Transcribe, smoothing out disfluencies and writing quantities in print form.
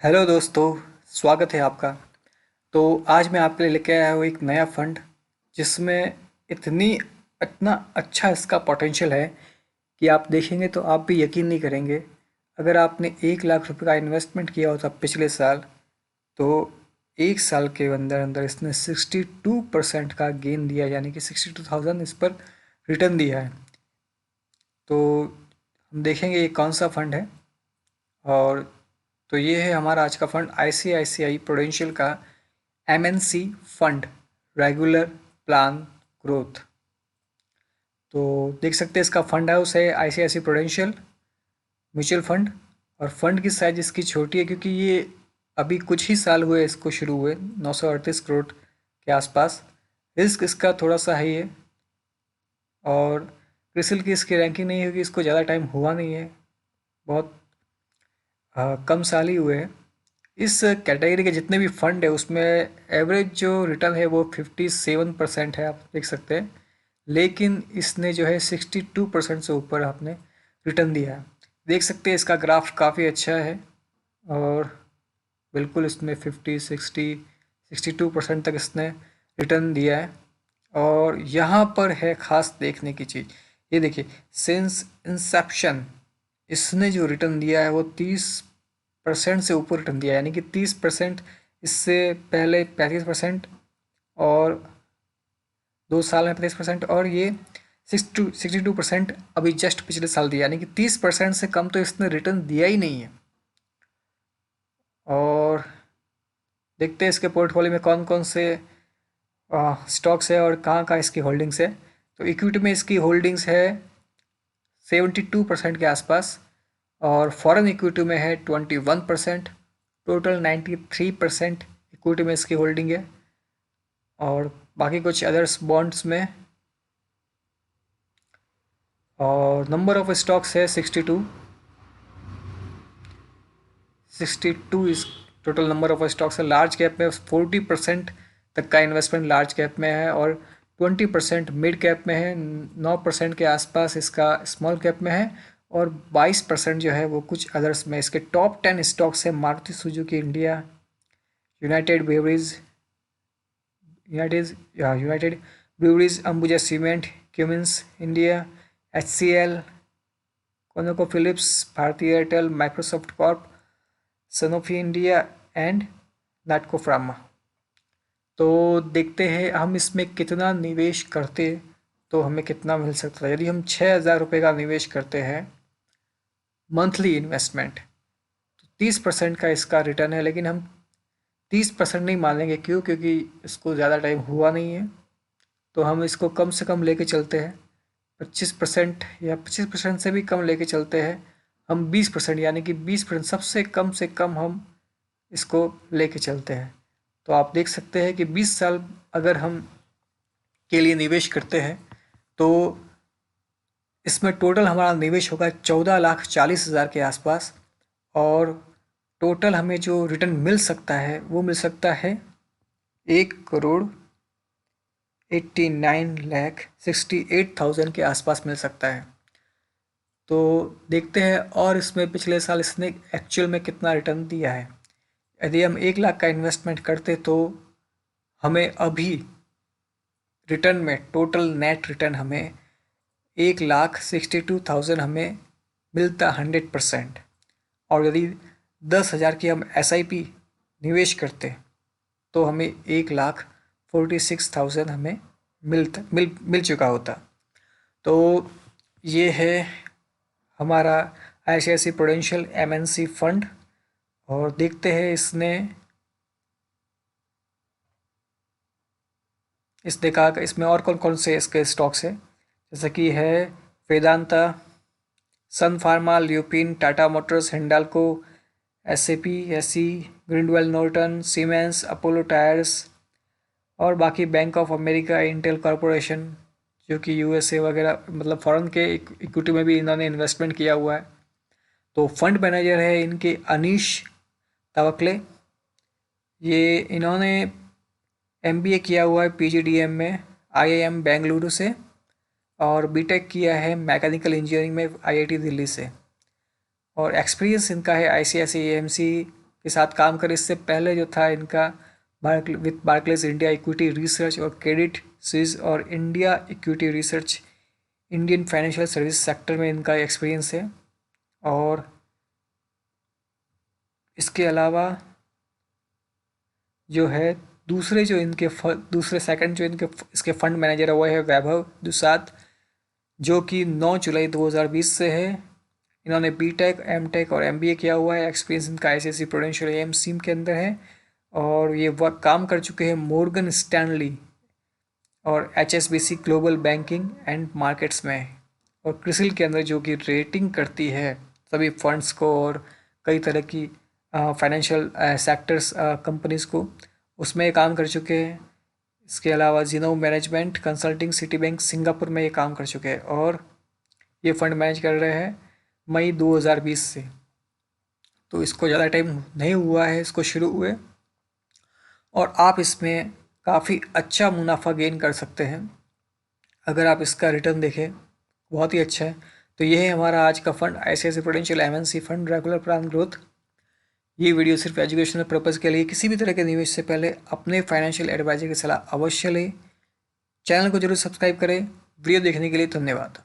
Hello दोस्तों, स्वागत है आपका। तो आज मैं आपके लिए लेके आया हूँ एक नया फंड जिसमें इतनी इतना अच्छा इसका पोटेंशियल है कि आप देखेंगे तो आप भी यकीन नहीं करेंगे। अगर आपने 1 लाख रुपए का इन्वेस्टमेंट किया होता पिछले साल, तो 1 साल के अंदर अंदर इसने 62% का गेन दिया, यानी कि 62,000 इस पर रिटर्न दिया है। तो हम देखेंगे ये कौन सा फंड है। और तो ये है हमारा आज का फंड, आईसीआईसीआई प्रूडेंशियल का MNC fund, regular plan growth. तो देख सकते हैं इसका फंड हाउस है आईसीआईसीआई प्रूडेंशियल म्यूचुअल फंड। और फंड की साइज इसकी छोटी है क्योंकि ये अभी कुछ ही साल हुए इसको शुरू हुए, 938 करोड़ के आसपास। रिस्क इसका थोड़ा सा हाई है और क्रिसिल की इसकी रैंकिंग नहीं होगी, इसको ज़्यादा टाइम हुआ नहीं है, बहुत कम साल ही हुए हैं। इस कैटेगरी के जितने भी फंड है उसमें एवरेज जो रिटर्न है वो 57% है, आप देख सकते हैं। लेकिन इसने जो है 62% से ऊपर आपने रिटर्न दिया है। देख सकते हैं इसका ग्राफ काफ़ी अच्छा है और बिल्कुल इसमें 50, 60, 62% तक इसने रिटर्न दिया है। और यहाँ पर है ख़ास देखने की चीज़, ये देखिए, सिंस इंसेप्शन इसने जो रिटर्न दिया है वो 30% से ऊपर रिटर्न दिया है, यानी कि 30%। इससे पहले 35%, और 2 साल में 35%, और ये 62% अभी जस्ट पिछले साल दिया, यानी कि 30% से कम तो इसने रिटर्न दिया ही नहीं है। और देखते हैं इसके पोर्टफोलियो में कौन कौन से स्टॉक्स है और कहाँ कहाँ इसकी होल्डिंग्स है। तो इक्विटी में इसकी होल्डिंग्स है 72% के आसपास, और फॉरेन इक्विटी में है 21%। टोटल 93% इक्विटी में इसकी होल्डिंग है। और बाकी कुछ अदर्स बॉन्ड्स में, और नंबर ऑफ स्टॉक्स है 62 इस टोटल नंबर ऑफ स्टॉक्स है। लार्ज कैप में 40% तक का इन्वेस्टमेंट लार्ज कैप में है, और 20% मिड कैप में है, 9% के आसपास इसका स्मॉल कैप में है, और 22% जो है वो कुछ अदर्स में। इसके टॉप 10 स्टॉक्स है Maruti Suzuki India, United Breweries United Breweries, Ambuja cement, Cummins India, HCL, Conoco Phillips, Bharti Airtel, Microsoft corp, Sanofi India and Natco pharma. तो देखते हैं हम इसमें कितना निवेश करते तो हमें कितना मिल सकता है। यदि हम 6,000 रुपये का निवेश करते हैं मंथली इन्वेस्टमेंट, तो 30% का इसका रिटर्न है। लेकिन हम 30% नहीं मानेंगे, क्यों? क्योंकि इसको ज़्यादा टाइम हुआ नहीं है। तो हम इसको कम से कम लेके चलते हैं, 25% या 25% से भी कम लेके चलते हैं। हम 20%, यानी कि 20% सबसे कम से कम हम इसको लेके चलते हैं। तो आप देख सकते हैं कि 20 साल अगर हम के लिए निवेश करते हैं तो इसमें टोटल हमारा निवेश होगा 14,40,000 के आसपास। और टोटल हमें जो रिटर्न मिल सकता है वो मिल सकता है 1,89,68,000 के आसपास मिल सकता है। तो देखते हैं और इसमें पिछले साल इसने एक्चुअल में कितना रिटर्न दिया है। यदि हम 1 लाख का इन्वेस्टमेंट करते तो हमें अभी रिटर्न में टोटल नेट रिटर्न हमें 1,62,000 हमें मिलता 100%। और यदि 10,000 की हम SIP निवेश करते तो हमें 1,46,000 हमें मिल चुका होता। तो ये है हमारा ICICI प्रूडेंशियल MNC फंड। और देखते हैं इसने कहा इसमें और कौन कौन से इसके स्टॉक्स है, जैसे कि है Vedanta, Sun Pharma, Lupin, Tata Motors, Hindalco, SAP, SE, Grindwell Norton, Siemens, Apollo Tyres, और बाकी Bank of America, Intel Corporation, जो कि USA वगैरह मतलब फॉरेन के इक्विटी में भी इन्होंने इन्वेस्टमेंट किया हुआ है। तो फंड मैनेजर है इनके अनीश तवकले। ये इन्होंने MBA किया हुआ है PGDM में IIM बेंगलुरु से, और बीटेक किया है मैकेनिकल इंजीनियरिंग में IIT दिल्ली से। और एक्सपीरियंस इनका है ICICI AMC, के साथ काम करे। इससे पहले जो था इनका with Barclays India equity research और क्रेडिट स्विस और India equity research Indian financial service sector में इनका एक्सपीरियंस है। और इसके अलावा जो है दूसरे सेकंड जो इनके इसके फंड मैनेजर है वो है वैभव दुसाद, जो कि 9 जुलाई 2020 से है। इन्होंने बीटेक, एमटेक और एमबीए किया हुआ है। एक्सपीरियंस इनका आईसीआईसी प्रूडेंशियल एम सीम के अंदर है और ये वर्क काम कर चुके हैं मॉर्गन स्टैनली और HSBC global banking and markets में और क्रिसिल के अंदर, जो कि रेटिंग करती है सभी फंड्स को और कई तरह की फाइनेंशियल सेक्टर्स कंपनीज को, उसमें ये काम कर चुके हैं। इसके अलावा जिनो management consulting city bank Singapore में ये काम कर चुके हैं और ये फंड मैनेज कर रहे हैं मई 2020 से। तो इसको ज़्यादा टाइम नहीं हुआ है इसको शुरू हुए, और आप इसमें काफ़ी अच्छा मुनाफा गेन कर सकते हैं अगर आप इसका रिटर्न देखें, बहुत ही अच्छा है। तो ये है हमारा आज का fund ICICI prudential MNC fund regular plan growth. ये वीडियो सिर्फ एजुकेशनल पर्पज़ के लिए, किसी भी तरह के निवेश से पहले अपने फाइनेंशियल एडवाइजर की सलाह अवश्य लें। चैनल को जरूर सब्सक्राइब करें। वीडियो देखने के लिए धन्यवाद।